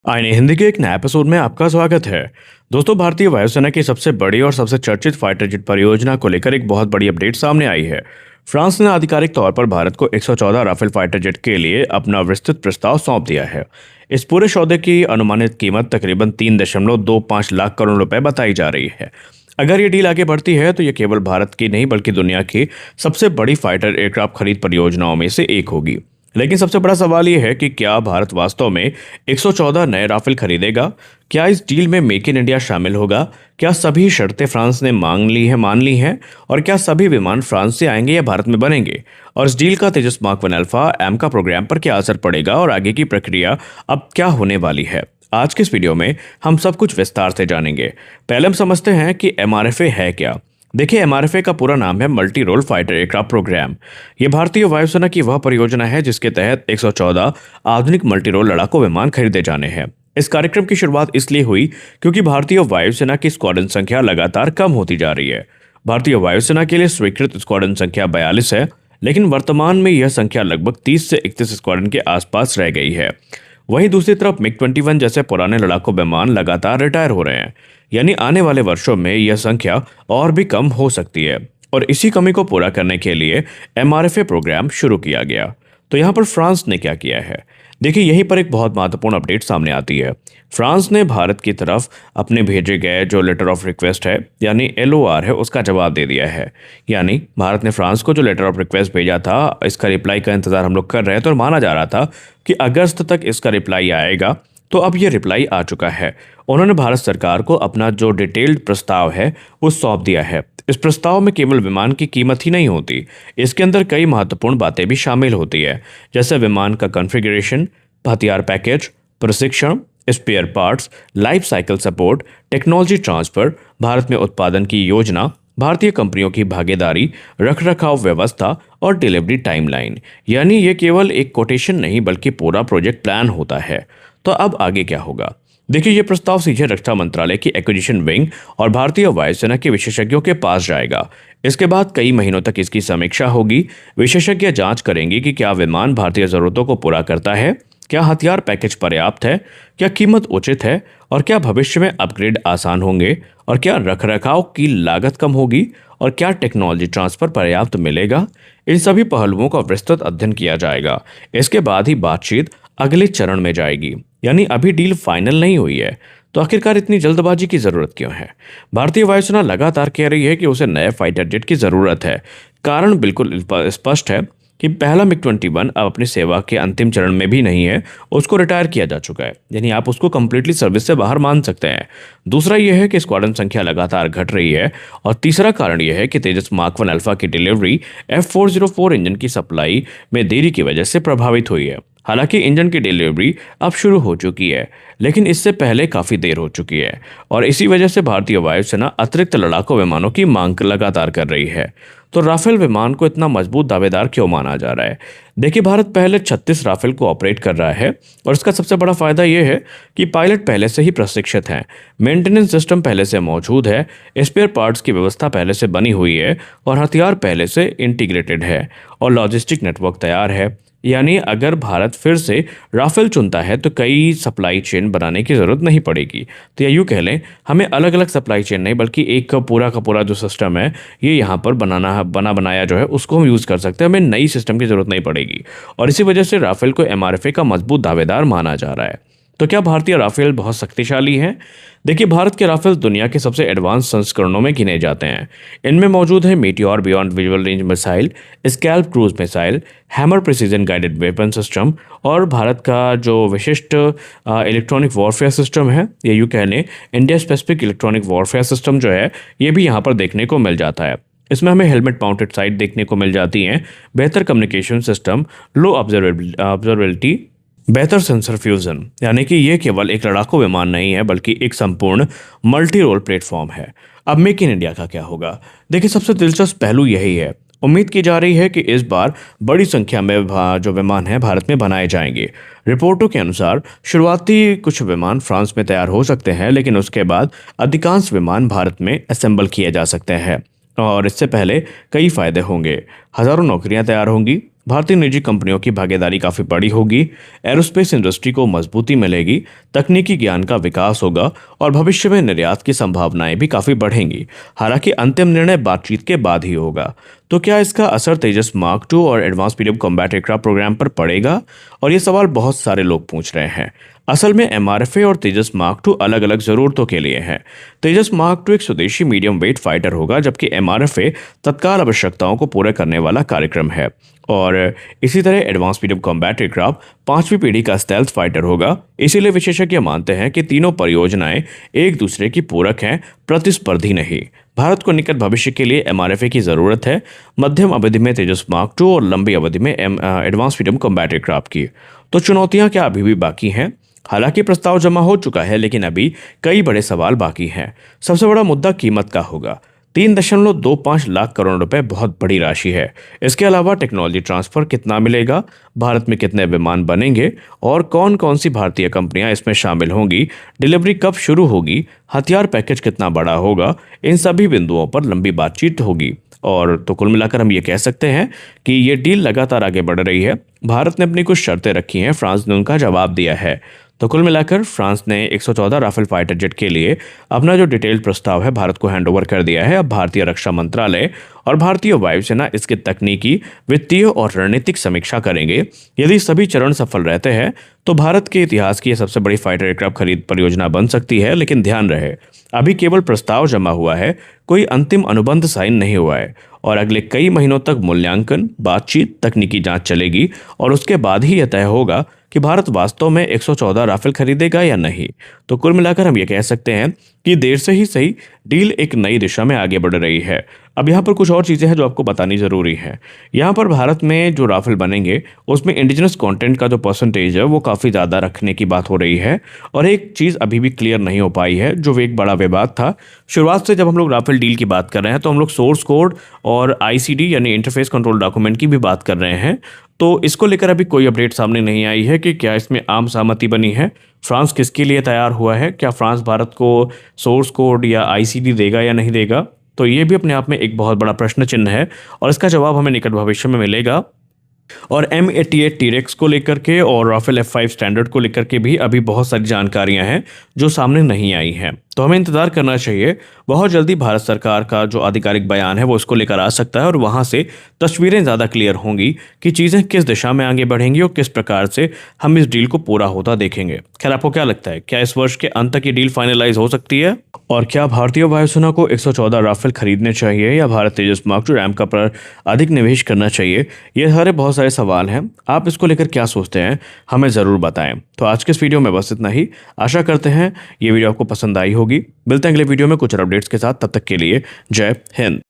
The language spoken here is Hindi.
आईने हिंदी के एक नए एपिसोड में आपका स्वागत है। दोस्तों, भारतीय वायुसेना की सबसे बड़ी और सबसे चर्चित फाइटर जेट परियोजना को लेकर एक बहुत बड़ी अपडेट सामने आई है। फ्रांस ने आधिकारिक तौर पर भारत को 114 राफेल फाइटर जेट के लिए अपना विस्तृत प्रस्ताव सौंप दिया है। इस पूरे सौदे की अनुमानित कीमत तकरीबन 3.25 लाख करोड़ रुपए बताई जा रही है। अगर ये डील आगे बढ़ती है तो ये केवल भारत की नहीं बल्कि दुनिया की सबसे बड़ी फाइटर एयरक्राफ्ट खरीद परियोजनाओं में से एक होगी। लेकिन सबसे बड़ा सवाल ये है कि क्या भारत वास्तव में 114 नए राफेल खरीदेगा? क्या इस डील में मेक इन इंडिया शामिल होगा? क्या सभी शर्तें फ्रांस ने मान ली हैं? और क्या सभी विमान फ्रांस से आएंगे या भारत में बनेंगे? और इस डील का तेजस मार्क 1 अल्फा एमका प्रोग्राम पर क्या असर पड़ेगा और आगे की प्रक्रिया अब क्या होने वाली है? आज के इस वीडियो में हम सब कुछ विस्तार से जानेंगे। पहले हम समझते हैं कि एमआरएफए है क्या। देखिए, एमआरएफए का पूरा नाम है multi role fighter aircraft programme. ये भारतीय वायुसेना की वह परियोजना है जिसके तहत 114 आधुनिक मल्टी रोल लड़ाकू विमान खरीदे जाने हैं। इस कार्यक्रम की शुरुआत इसलिए हुई क्योंकि भारतीय वायुसेना की स्क्वाड्रन संख्या लगातार कम होती जा रही है। भारतीय वायुसेना के लिए स्वीकृत स्क्वाड्रन संख्या 42 है, लेकिन वर्तमान में यह संख्या लगभग 30 से 31 स्क्वाड्रन के आसपास रह गई है। वहीं दूसरी तरफ मिग 21 जैसे पुराने लड़ाकू विमान लगातार रिटायर हो रहे हैं, यानी आने वाले वर्षों में यह संख्या और भी कम हो सकती है। और इसी कमी को पूरा करने के लिए एमआरएफए प्रोग्राम शुरू किया गया। तो यहाँ पर फ्रांस ने क्या किया है? देखिए, यहीं पर एक बहुत महत्वपूर्ण अपडेट सामने आती है। फ्रांस ने भारत की तरफ अपने भेजे गए जो लेटर ऑफ रिक्वेस्ट है यानी एलओआर है, उसका जवाब दे दिया है। यानी भारत ने फ्रांस को जो लेटर ऑफ रिक्वेस्ट भेजा था, इसका रिप्लाई का इंतजार हम लोग कर रहे थे और माना जा रहा था कि अगस्त तक इसका रिप्लाई आएगा। तो अब ये रिप्लाई आ चुका है। उन्होंने भारत सरकार को अपना जो डिटेल्ड प्रस्ताव है वो सौंप दिया है। इस प्रस्ताव में केवल विमान की कीमत ही नहीं होती, इसके अंदर कई महत्वपूर्ण बातें भी शामिल होती है, जैसे विमान का कॉन्फ़िगरेशन, हथियार पैकेज, प्रशिक्षण, spare parts, life cycle support, technology transfer, Bharat में उत्पादन की योजना, भारतीय कंपनियों की भागीदारी, रखरखाव व्यवस्था और डिलीवरी टाइमलाइन। यानी ये केवल एक कोटेशन नहीं बल्कि पूरा प्रोजेक्ट प्लान होता है। तो अब आगे क्या होगा? देखिए, ये प्रस्ताव सीधे रक्षा मंत्रालय की एक्विजिशन विंग और भारतीय वायुसेना के विशेषज्ञों के पास जाएगा। इसके बाद कई महीनों तक इसकी समीक्षा होगी। विशेषज्ञ जांच करेंगे कि क्या विमान भारतीय जरूरतों को पूरा करता है, क्या हथियार पैकेज पर्याप्त है, क्या कीमत उचित है, और क्या भविष्य में अपग्रेड आसान होंगे, और क्या रखरखाव की लागत कम होगी, और क्या टेक्नोलॉजी ट्रांसफर पर्याप्त मिलेगा। इन सभी पहलुओं का विस्तृत अध्ययन किया जाएगा। इसके बाद ही बातचीत अगले चरण में जाएगी। यानी अभी डील फाइनल नहीं हुई है। तो आखिरकार इतनी जल्दबाजी की जरूरत क्यों है? भारतीय वायुसेना लगातार कह रही है कि उसे नए फाइटर जेट की जरूरत है। कारण बिल्कुल स्पष्ट है कि पहला मिग 21 अब अपनी सेवा के अंतिम चरण में भी नहीं है, उसको रिटायर किया जा चुका है। यानी आप उसको कंप्लीटली सर्विस से बाहर मान सकते हैं। दूसरा यह है कि स्क्वाड्रन संख्या लगातार घट रही है। और तीसरा कारण यह है कि तेजस मार्क 1 अल्फा की डिलीवरी F404 इंजन की सप्लाई में देरी की वजह से प्रभावित हुई है। हालांकि इंजन की डिलीवरी अब शुरू हो चुकी है, लेकिन इससे पहले काफ़ी देर हो चुकी है। और इसी वजह से भारतीय वायुसेना अतिरिक्त लड़ाकू विमानों की मांग लगातार कर रही है। तो राफेल विमान को इतना मजबूत दावेदार क्यों माना जा रहा है? देखिए, भारत पहले 36 राफेल को ऑपरेट कर रहा है और इसका सबसे बड़ा फायदा यह है कि पायलट पहले से ही प्रशिक्षित हैं, मेंटेनेंस सिस्टम पहले से मौजूद है, स्पेयर पार्ट्स की व्यवस्था पहले से बनी हुई है और हथियार पहले से इंटीग्रेटेड है और लॉजिस्टिक नेटवर्क तैयार है। यानी अगर भारत फिर से राफेल चुनता है तो कई सप्लाई चेन बनाने की ज़रूरत नहीं पड़ेगी। तो या यूँ कह लें, हमें अलग अलग सप्लाई चेन नहीं बल्कि एक का पूरा जो सिस्टम है ये यहाँ पर बनाया जो है उसको हम यूज़ कर सकते हैं। हमें नई सिस्टम की ज़रूरत नहीं पड़ेगी। और इसी वजह से राफेल को एमआरएफए का मजबूत दावेदार माना जा रहा है। तो क्या भारतीय राफेल बहुत शक्तिशाली हैं? देखिए, भारत के राफेल दुनिया के सबसे एडवांस संस्करणों में गिने जाते हैं। इनमें मौजूद है meteor beyond visual range missile, scalp cruise missile, hammer precision guided weapon system और भारत का जो विशिष्ट इलेक्ट्रॉनिक वॉरफेयर सिस्टम है, ये यूँ कह लें India specific electronic warfare system जो है ये भी यहाँ पर देखने को मिल जाता है। इसमें हमें हेलमेट माउंटेड साइट देखने को मिल जाती हैं, बेहतर कम्युनिकेशन सिस्टम, लो ऑब्जर्वेबिलिटी, बेहतर सेंसर फ्यूजन। यानी कि ये केवल एक लड़ाकू विमान नहीं है बल्कि एक संपूर्ण मल्टी रोल प्लेटफॉर्म है। अब मेक इन इंडिया का क्या होगा? देखिए, सबसे दिलचस्प पहलू यही है। उम्मीद की जा रही है कि इस बार बड़ी संख्या में जो विमान हैं भारत में बनाए जाएंगे। रिपोर्टों के अनुसार शुरुआती कुछ विमान फ्रांस में तैयार हो सकते हैं, लेकिन उसके बाद अधिकांश विमान भारत में असेंबल किए जा सकते हैं। और इससे पहले कई फायदे होंगे। हज़ारों नौकरियां तैयार होंगी, भारतीय निजी कंपनियों की भागीदारी काफ़ी बड़ी होगी, एरोस्पेस इंडस्ट्री को मजबूती मिलेगी, तकनीकी ज्ञान का विकास होगा और भविष्य में निर्यात की संभावनाएं भी काफ़ी बढ़ेंगी। हालांकि अंतिम निर्णय बातचीत के बाद ही होगा। तो क्या इसका असर तेजस मार्क 2 और advance medium combat aircraft programme पर पड़ेगा? और ये सवाल बहुत सारे लोग पूछ रहे हैं। असल में एमआरएफए और तेजस मार्क 2 अलग अलग ज़रूरतों के लिए हैं। तेजस मार्क 2 एक स्वदेशी मीडियम वेट फाइटर होगा, जबकि एमआरएफए तत्काल आवश्यकताओं को पूरा करने वाला कार्यक्रम है। और इसी तरह एडवांस मीडियम कॉम्बैट एयरक्राफ्ट 5वीं पीढ़ी का स्टेल्थ फाइटर होगा। इसीलिए विशेषज्ञ मानते हैं कि तीनों परियोजनाएं एक दूसरे की पूरक हैं, प्रतिस्पर्धी नहीं। भारत को निकट भविष्य के लिए एमआरएफए की ज़रूरत है, मध्यम अवधि में तेजस मार्क 2 और लंबी अवधि में एडवांस मीडियम कॉम्बैट एयरक्राफ्ट की। तो चुनौतियां क्या अभी भी बाकी हैं? हालांकि प्रस्ताव जमा हो चुका है, लेकिन अभी कई बड़े सवाल बाकी हैं। सबसे बड़ा मुद्दा कीमत का होगा। 3.25 लाख करोड़ रुपए बहुत बड़ी राशि है। इसके अलावा टेक्नोलॉजी ट्रांसफर कितना मिलेगा, भारत में कितने विमान बनेंगे और कौन कौन सी भारतीय कंपनियां इसमें शामिल होंगी, डिलीवरी कब शुरू होगी, हथियार पैकेज कितना बड़ा होगा, इन सभी बिंदुओं पर लंबी बातचीत होगी। और तो कुल मिलाकर हम ये कह सकते हैं कि ये डील लगातार आगे बढ़ रही है। भारत ने अपनी कुछ शर्तें रखी हैं, फ्रांस ने उनका जवाब दिया है। तो कुल मिलाकर फ्रांस ने 114 राफेल फाइटर जेट के लिए अपना जो डिटेल्ड प्रस्ताव है भारत को हैंडओवर कर दिया है। अब भारतीय रक्षा मंत्रालय और भारतीय वायुसेना इसकी तकनीकी, वित्तीय और रणनीतिक समीक्षा करेंगे। यदि सभी चरण सफल रहते हैं तो भारत के इतिहास की यह सबसे बड़ी फाइटर एयरक्राफ्ट खरीद परियोजना बन सकती है। लेकिन ध्यान रहे, अभी केवल प्रस्ताव जमा हुआ है, कोई अंतिम अनुबंध साइन नहीं हुआ है और अगले कई महीनों तक मूल्यांकन, बातचीत, तकनीकी जांच चलेगी और उसके बाद ही यह तय होगा कि भारत वास्तव में 114 राफेल खरीदेगा या नहीं। तो कुल मिलाकर हम ये कह सकते हैं कि देर से ही सही, डील एक नई दिशा में आगे बढ़ रही है। अब यहाँ पर कुछ और चीज़ें हैं जो आपको बतानी ज़रूरी है। यहाँ पर भारत में जो राफेल बनेंगे उसमें इंडिजिनस कंटेंट का जो परसेंटेज है वो काफ़ी ज़्यादा रखने की बात हो रही है। और एक चीज़ अभी भी क्लियर नहीं हो पाई है, जो एक बड़ा विवाद था शुरुआत से। जब हम लोग राफेल डील की बात कर रहे हैं तो हम लोग सोर्स कोड और आईसीडी यानी इंटरफेस कंट्रोल डॉक्यूमेंट की भी बात कर रहे हैं। तो इसको लेकर अभी कोई अपडेट सामने नहीं आई है कि क्या इसमें आम सहमति बनी है, फ्रांस किसके लिए तैयार हुआ है, क्या फ्रांस भारत को सोर्स कोड या आईसीडी देगा या नहीं देगा। तो ये भी अपने आप में एक बहुत बड़ा प्रश्न चिन्ह है और इसका जवाब हमें निकट भविष्य में मिलेगा। और M88 टीरेक्स को लेकर के और राफेल F5 स्टैंडर्ड को लेकर के भी अभी बहुत सारी जानकारियां हैं जो सामने नहीं आई हैं। तो हमें इंतजार करना चाहिए। बहुत जल्दी भारत सरकार का जो आधिकारिक बयान है वो इसको लेकर आ सकता है और वहां से तस्वीरें ज़्यादा क्लियर होंगी कि चीज़ें किस दिशा में आगे बढ़ेंगी और किस प्रकार से हम इस डील को पूरा होता देखेंगे। खैर, आपको क्या लगता है, क्या इस वर्ष के अंत तक ये डील फाइनलाइज हो सकती है? और क्या भारतीय वायुसेना को 114 राफेल खरीदने चाहिए या भारत तेजस मार्क 2 रैमका पर अधिक निवेश करना चाहिए? ये सारे बहुत सारे सवाल हैं। आप इसको लेकर क्या सोचते हैं, हमें ज़रूर बताएं। तो आज के इस वीडियो में बस इतना ही। आशा करते हैं ये वीडियो आपको पसंद आई होगी। मिलते हैं अगले वीडियो में कुछ अपडेट्स के साथ। तब तक के लिए जय हिंद।